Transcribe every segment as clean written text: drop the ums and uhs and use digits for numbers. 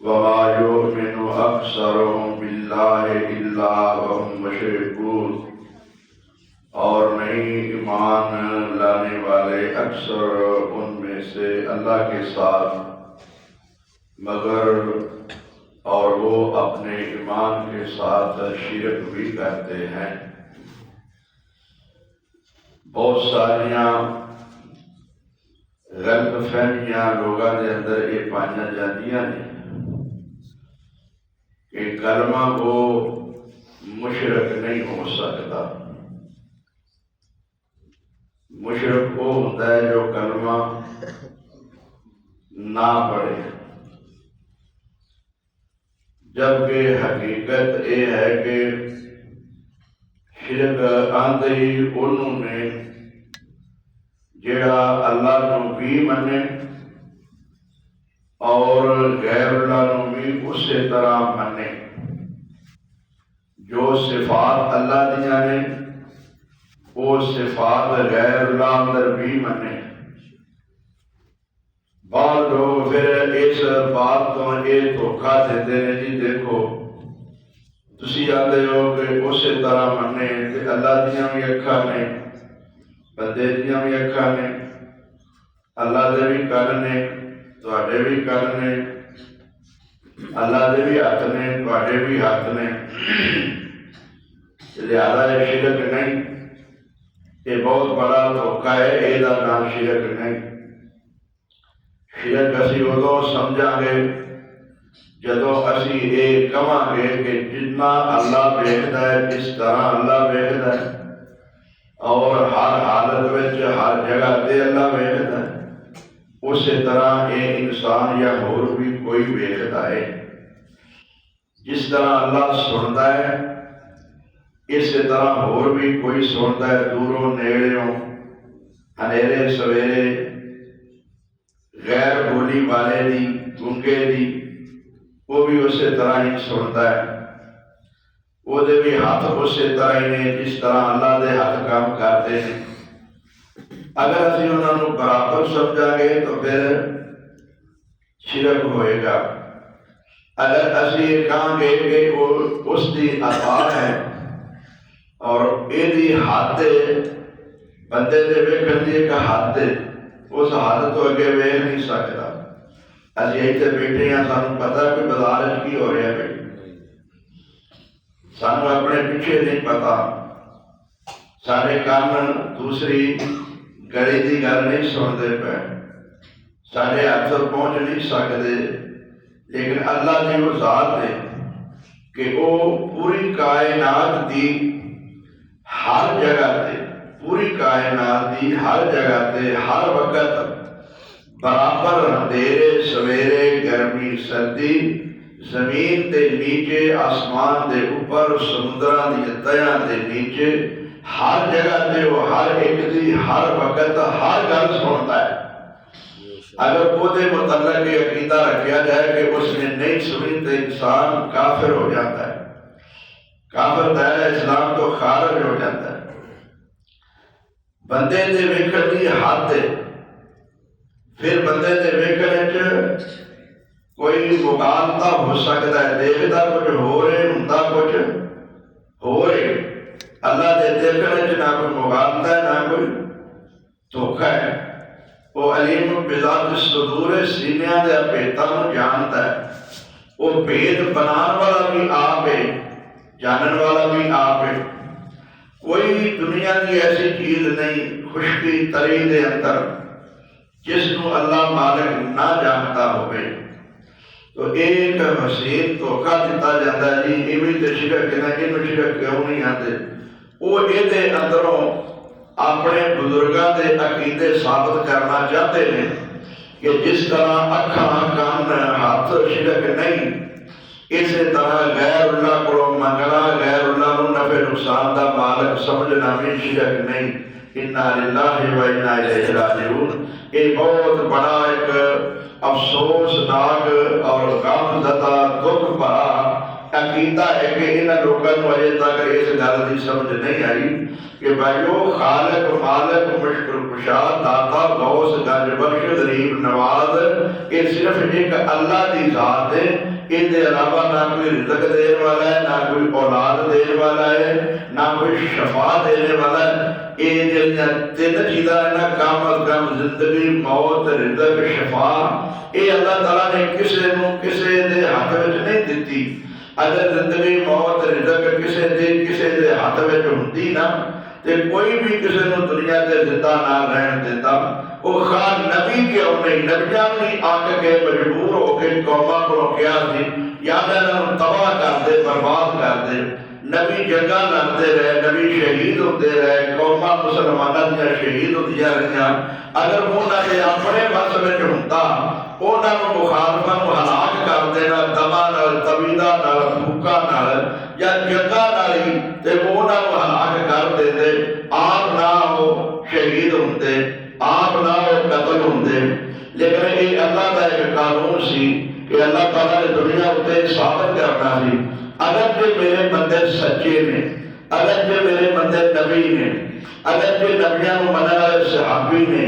وما يؤمن أكثرهم بالله إلا وهم مشركون، اور نہیں ایمان لانے والے اکثر ان میں سے اللہ کے ساتھ مگر اور وہ اپنے ایمان کے ساتھ شرک بھی کرتے ہیں۔ بہت ساریاں غلط فہمیاں لوگوں کے اندر یہ پائیاں جاندیاں نے کہ کلمہ کو مشرک نہیں ہو سکتا۔ مشرک وہ ہوتا ہے جو کلمہ نہ پڑھے، جبکہ حقیقت یہ ہے کہ شرک آندے ہی انہوں نے جڑا اللہ نو بھی منے اور غیر اللہ نو بھی اسی طرح منے، جو صفات اللہ دیاں نے وہ صفات غیر اللہ اندر بھی منے۔ بعض لوگ پھر اس بات کو یہ دھوکا دیتے ہیں، جی دیکھو تسی آتے ہو کہ اسی طرح منے کہ اللہ دیاں بھی اکھاں نے، بندے دیاں بھی اکھاں نے، اللہ دے بھی کن نے، تواڈے بھی کن نے، اللہ دے بھی ہاتھ نے، تواڈے بھی ہاتھ نے، لہذا یہ شرک نہیں۔ یہ بہت بڑا دھوکا ہے، یہ نام شرک نہیں۔ شرک اسی ادو سمجھا گے جدو اسی یہ کہاں گے کہ جتنا اللہ ویکھدا ہے، جس طرح اللہ ویکھدا ہے اور ہر حالت وچ ہر جگہ تے اللہ ویکھدا ہے، اسی طرح یہ انسان یا ہور بھی کوئی ویکھدا ہے۔ جس طرح اللہ سندا ہے اسی طرح ہور بھی کوئی سنتا ہے، دوروں نیڑیوں، اندھیرے سویرے، غیر بولی والے دی، گنگے دی، وہ بھی اسی طرح ہی سنتا ہے۔ وہ دے بھی ہاتھ اسی طرح ہی نے جس طرح اللہ دے ہاتھ کام کرتے ہیں۔ اگر اسی انہوں نے برابر سمجھا گے تو پھر شرک ہوئے گا۔ اگر اسی کہاں گے کہ وہ اس دی عطا ہے اور یہ دی حد بندے دے ویکھن دی ایک حد، اس حد تو اگے ویکھ نہیں سکتا۔ اسی ایتھے بیٹھے ہیں، سانوں پتہ کہ بازار کی ہو رہا ہے، سانوں اپنے پیچھے نہیں پتا، سارے کان دوسری گلی دی گل نہیں سنتے پے، سارے ہاتھ پہنچ نہیں سکتے، لیکن اللہ کی وہ ذات ہے کہ وہ پوری کائنات دی ہر جگہ تے، پوری کائنات دی ہر جگہ تے ہر وقت برابر اندھیرے سویرے گرمی سردی زمین دے نیچے آسمان دے اوپر سمندراں دی تہاں دے نیچے ہر جگہ تے وہ ہر ایک دی ہر وقت ہر گل سنتا ہے۔ اگر وہ دے متعلق یہ عقیدہ رکھا جائے کہ اس نے نہیں سنی تو انسان کافر ہو جاتا ہے، کافر دائرہ اسلام تو خارج ہو جاتا ہے۔ بندے دے ویکھن دی حد ہے، پھر بندے دے ویکھن وچ کوئی مغالطہ ہو سکتا ہے، دیکھتا کچھ ہو رہے ہوندا کچھ ہو رہے۔ اللہ دے دیکھن وچ نہ کوئی مغالطہ ہے نہ کوئی دھوکا ہے۔ وہ علیم بذات الصدور، سینیاں دے بھیتاں نوں جانتا ہے۔ وہ بھید بنان والا بھی آپ ہے، جانن والا بھی آپ ہے۔ کوئی دنیا کی ایسی چیز نہیں خشکی تری دے اندر جس کو اللہ مالک نہ جانتا ہوئے۔ تو ایک حسین دھوکا دیتا جاتا ہے، جی ایویں تے شرک نہ، اینوں شرک کیوں نہیں آتے؟ وہ یہ دے اندروں اپنے بزرگاں دے عقیدے ثابت کرنا چاہتے ہیں کہ جس طرح اکھاں کان ہاتھ شرک نہیں، اسی طرح غیر اللہ کو منگنا، غیر اللہ کو نفع نقصان دا مالک سمجھنا بھی شرک نہیں۔ انا للہ و انا الیہ راجعون۔ یہ بہت بڑا ایک افسوسناک اور غم زدہ دکھ بھرا عقیدہ کیتا ہے کہ انہاں لوگوں کو اجے تک اس گل کی سمجھ نہیں آئی کہ بھائیو خالق مالک مشکل کشا داتا غوث گنج بخش غریب نواز یہ صرف ایک اللہ کی ذات ہے، اس کے علاوہ نہ کوئی رزق دینے والا ہے، نہ کوئی اولاد دینے والا ہے، نہ کوئی شفا دینے والا ہے۔ یہ جڑیاں تین چیزاں ہیں نا، کم از کم زندگی موت رزق شفا، یہ اللہ تعالیٰ نے کسے دے ہاتھ وچ نہیں دیتی۔ اگر زندگی موت رزق کسے دے ہاتھ وچ ہوندی نا تے کوئی بھی کسی نو دنیا تے زندہ نہ رہن دیتا۔ وہ خان نبی کے انہیں نبیاں بھی آکے کے مجبور ہو کے قوماں کو کیا سی یا انہوں تباہ کر دے، برباد کر دے۔ نبی جنگاں لڑتے رہے، نبی شہید ہوتے رہے، قوماں مسلمانہ دیا شہید ہوتیاں رہیاں۔ اگر انہاں نے اپنے بس میں ہوندا انہاں نو مخالفاں نو ہلاک کر دینا دماں نال، تبیداں نال، بھوکاں نال یا جنگاں نال ہی تے انہاں نو ہلاک کر دیندے، آپ نہ ہو شہید ہوندے، آپ نہ ہو قتل ہوندے۔ لیکن یہ اللہ کا ایک قانون سی کہ اللہ تعالیٰ نے دنیا اتنے ثابت کرنا سی اگر جو میرے بندے سچے نے، اگر جو میرے بندے نبی نے، اگر جو نبیاں کو منع والے صحابی نے،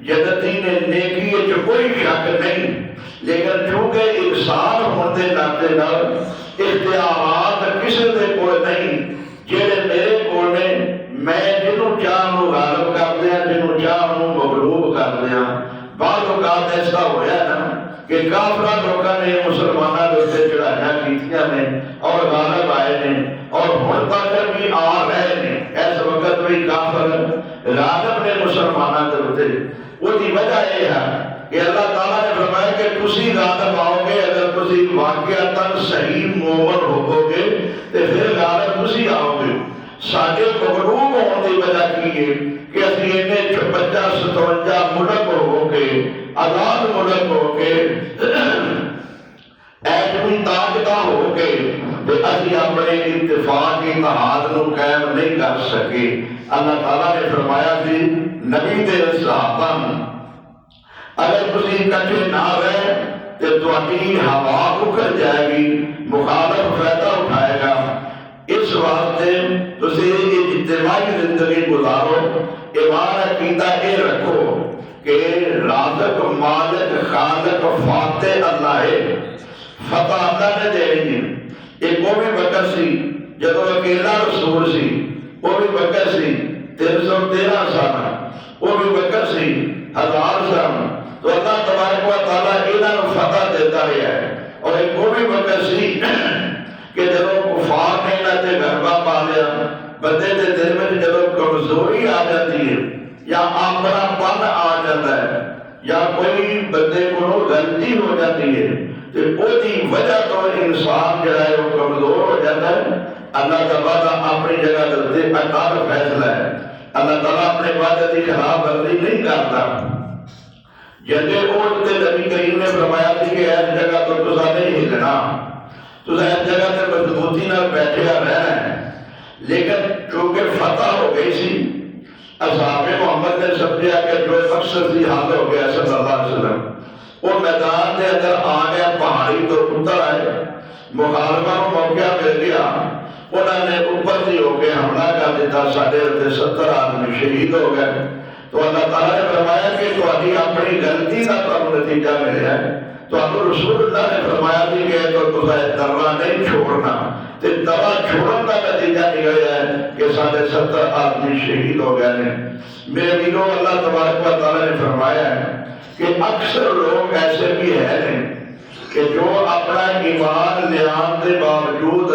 جنتی نے، نیکی جو کوئی شک نہیں، لیکن چونکہ انسان ہونے ناطے نال اختیارات کسی دے کوئی نہیں، جڑے میرے کو نے، میں جنوں چاہوں غالب کر دیا، جنوں چاہوں مغلوب کر دیا۔ بعض اوقات ایسا ہویا نا کہ کافرہ لوگوں نے مسلمانوں کے اتنے چڑھائیاں کیتیاں نے اور غالب آئے نے اور ہن تک بھی آ رہے نے۔ اس وقت بھی کافر غالب نے مسلمانوں کے اتنے، وہ دی وجہ یہ ہے کہ اللہ تعالیٰ نے فرمایا کہ تسی غالب آؤ گے اگر تسی واقعتاً صحیح مومن ہو گے تو پھر غالب تسی آؤ گے۔ ساڈے مغلوب ہونے کی وجہ کی ہے کہ اسی انہیں 56-57 ملک ہو کے، آزاد ملک ہو کے، ایٹمی طاقتاں ہو کے تے اسی اپنے اتفاق اتحاد نو قائم نہیں کر سکے۔ اللہ تعالیٰ نے فرمایا سی نبی دے صحابہ اگر تسی اکٹھے نہ رہے تو تہاڈی ہوا اکھڑ جائے گی، مخالف فائدہ اٹھائے گا۔ اس واسطے تسی اجتماعی زندگی گزارو، ایمان عقیدہ یہ رکھو کہ رازق مالک خالق فاتح اللہ ہے، فتح اللہ نے دینی ہے۔ ایک وہ بھی بکر سی جدو اکیلا رسول سی، وہ بھی بکر سی 313 سال، وہ بھی بکر سی 1000 سال، تو اللہ تبارک و تعالیٰ انہوں فتح دیتا رہا ہے۔ اور ایک وہ بھی بکر سی کہ جب کفار نے انہوں نے گھربا پا لیا، بندے دے دل میں جب کمزوری آ جاتی ہے یا اپنا پن آ جاتا ہے یا کوئی بندے کو غلطی ہو جاتی ہے تو وہ دی وجہ تو انسان جڑا ہے وہ کمزور ہو جاتا ہے۔ اللہ تعالیٰ اپنی جگہ دے اٹل فیصلہ ہے، اللہ تعالیٰ اپنے وعدے کی خلاف ورزی نہیں کرتا۔ جنگ احد تے نبی کریم نے فرمایا تھی کہ اس جگہ تو تسا نہیں ہلنا، تو اس جگہ تے مضبوطی نال بیٹھے رہنا ہے۔ لیکن چونکہ فتح ہو گئی سی، اصحاب محمد نے سمجھا کہ جو مقصد سی حال ہو گیا صلی اللہ علیہ وسلم، وہ میدان کے اندر آ گیا، پہاڑی تو اتر آئے، مخالفہ کو موقع مل گیا، انہوں نے اوپر سے ہو کے حملہ کر دیتا، 70 آدمی شہید ہو گئے۔ تو اللہ تعالیٰ نے فرمایا کہ تہاڈی اپنی غلطی کا تمہیں نتیجہ ملیا ہے، تو رسول اللہ نے فرمایا تھی کہ تو تسا درہ نہیں چھوڑنا، تے درہ چھوڑن کا نتیجہ نکلا ہے کہ 70 آدمی شہید ہو گئے ہیں۔ میرے ویرو اللہ تبارک و تعالیٰ نے فرمایا ہے کہ اکثر لوگ ایسے بھی ہیں کہ جو اپنا ایمان لیان دے باوجود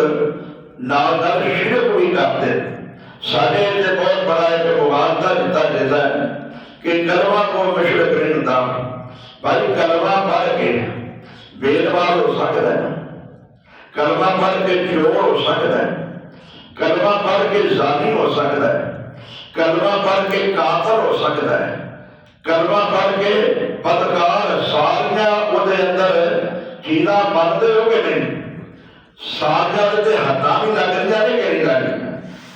نال شرک بھی کرتے۔ سارے سے بہت بڑا ایک مغالطہ دیتا جاتا ہے کہ کلمہ کو مشرک نہیں ہوتا۔ بھائی کلمہ پڑھ کے بےدمال ہو سکتا ہے، کلمہ پڑھ کے چور ہو سکتا ہے، کلمہ پڑھ کے زانی ہو سکتا ہے، کلمہ پڑھ کے قاتل ہو سکتا ہے، کلمہ پڑھ کے بدکار ساریاں وہ دے اندر چیزاں بنتے ہو کہ نہیں، ساریاں دے حداں بھی لگ جانے کہ نہیں لگی۔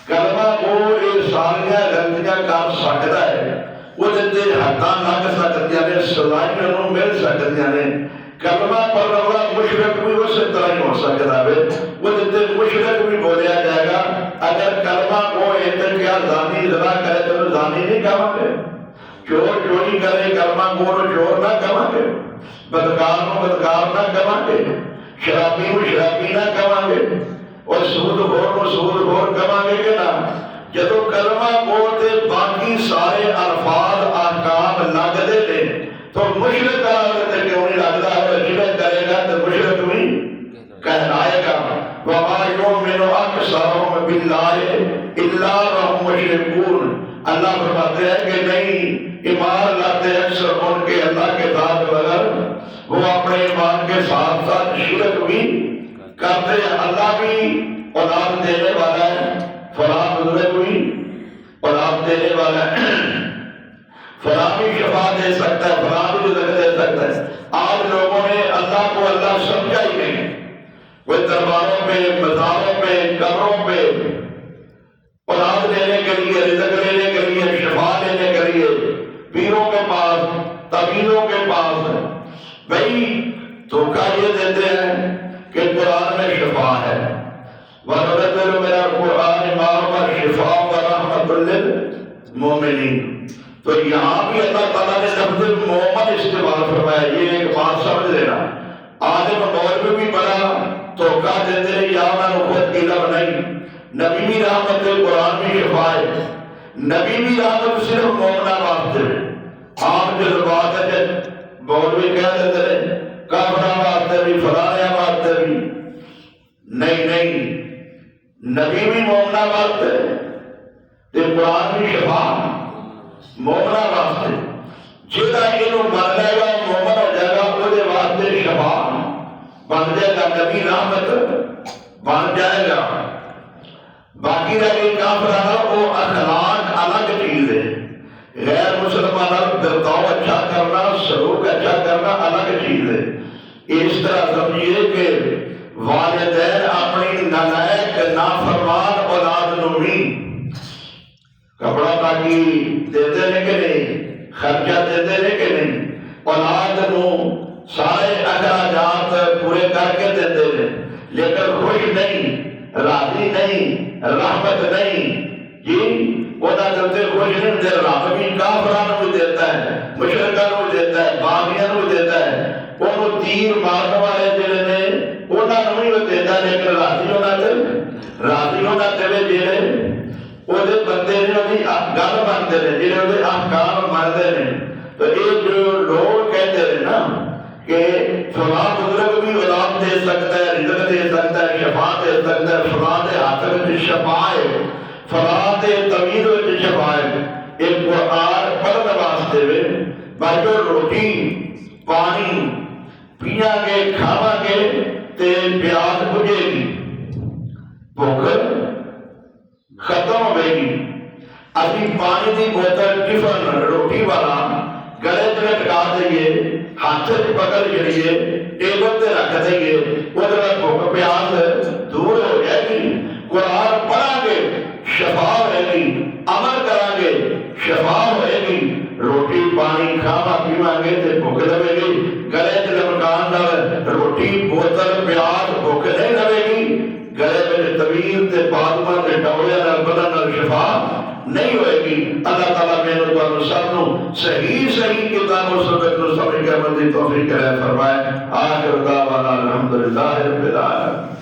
کلمہ وہ یہ ساریاں غلطیاں کر سکتا ہے، وہ دے حداں لگ سکتی ہیں، سزائیں انہوں مل سکتی ہیں، کلمہ پڑھنے والا مشرک بھی اسی طرح ہی ہو سکتا ہے، وہ جتنے مشرک بھی بولیا جائے گا اگر کلمہ کو ایتر کیا زانی زنا کرے تو زانی نہیں کہاں گے، چور چوری کرے کلمہ کو چور نہ کہاں گے، بدکار کو بدکار نہ کہاں گے، شرابی کو شرابی نہ کہاں گے، اور سود خور کو سود خور کہاں گے کہ نا۔ جدو کلمہ بولتے باقی سارے الفاظ احکام لگ دے لے تو مشرک کرتے کیوں نہیں لگتا ہے، شرک کرے گا تو مشرک بھی کہلائے گا۔ وَمَا يُؤْمِنُ أَكْثَرُهُم بِاللَّهِ إِلَّا وَهُمْ مُشْرِكُونَ۔ اللہ فرماتے ہیں کہ نہیں ایمان لاتے اکثر ان کے اللہ کے ساتھ مگر وہ اپنے ایمان کے ساتھ ساتھ شرک بھی کرتے ہیں۔ اللہ بھی اولاد دینے والا ہے، فلاں بزرگ بھی اولاد دینے والا ہے، فلاں بھی شفا دے سکتا ہے، فلاں بھی رزق دے سکتا ہے۔ آج لوگوں نے اللہ کو اللہ سمجھا ہی نہیں، وہ درباروں پہ مزاروں پہ قبروں پہ اولاد لینے کے لیے رزق لینے کے لیے شفا لینے کے لیے پیروں کے پاس طبیبوں کے پاس بھائی دھوکہ یہ دیتے ہیں کہ قرآن میں شفا ہے، وَنُنَزِّلُ مِنَ الْقُرْآنِ مَا هُوَ شِفَاءٌ وَرَحْمَةٌ لِّلْمُؤْمِنِينَ۔ تو یہاں بھی اللہ تعالیٰ نے لفظ مومن استعمال فرمایا، یہ ایک بات سمجھ لینا۔ عالم مولوی بھی بڑا دھوکہ دیتے ہیں، یا انہوں نے خود علم نہیں۔ نبی بھی رحمت قرآن بھی شفا ہے، نبی بھی رحمت صرف مومنہ واسطے ہے۔ عام جو بات ہے کہ مولوی کہہ دیتے ہیں کافرہ واسطے بھی فلانے واسطے بھی، نہیں نبی بھی مومنہ واسطے تے قرآن بھی شفا مومنہ واسطے۔ جہاں انہوں بن جائے گا مومن ہو جائے گا وہ دے واسطے شفا بن جائے گا، نبی رحمت بن جائے گا۔ باقی رہے کافرانہ وہ اخلاق الگ چیز ہے، غیر مسلمانوں برتاؤ اچھا کرنا سلوک اچھا کرنا الگ چیز ہے۔ اس طرح سمجھیے کہ والدین اپنی نالائق نافرمان اولاد نو بھی کپڑا تاکی دیتے ہیں کہ نہیں، خرچہ دیتے ہیں کہ نہیں، اولاد نو سارے اخراجات پورے کر کے دیتے ہیں، لیکن خوش نہیں، راضی نہیں، رحمت نہیں۔ جی وہ نہ کرتے خوش نہیں دے، رحمت بھی کافرانوں بھی دیتا ہے، مشرکانوں بھی دیتا ہے، باغیانوں بھی دیتا ہے، انہوں تیر مارنے والے جلے نے انہوں نے بھی دیتا ہے، لیکن راضی ہونا چلے جلے وہ دے بندے نے ابھی گل بنتے ہیں، جنہیں وہ احکام مانتے ہیں۔ تو یہ جو لوگ کہتے ہیں نا کہ فلاں بزرگ بھی اولاد دے سکتا ہے، رزق دے سکتا ہے، شفا دے سکتا ہے، فلاں دے ہاتھ میں شفا ہے، فلاں دے طویل میں شفا ہے۔ ایک قرآن پڑھنے واسطے میں بھائیو روٹی پانی پیاں گے کھاواں گے تے پیاس بجھے گی، بھوک ختم ہوئے گی۔ ابھی پانی دی بوتل ٹفن روٹی والا گلے تے لٹکا دئیے، ہاتھ سے پکڑ جڑیے، ٹیبل تے رکھ دئیے، ادھر بھوک پیاس دور ہو جائے گی۔ قرآن پڑھا گے شفا ہوئے گی، عمل کرا گے شفا ہوئے گی۔ روٹی پانی کھاوا پیوا گے تے بھوک لگے گی، گلے تے لٹکان نال روٹی بوتل پیاس بھوک نہیں لگے گی، گلے میں طویل تے پادما تے ڈولے نال بدن نال شفا نہیں ہوئے گی۔ اللہ تعالیٰ میں نے تو سب نو صحیح کتاب و سنت نو سمجھ کے عمل دی توفیق عطا فرمائے۔ آخر دعوانا الحمدللہ رب العالمین۔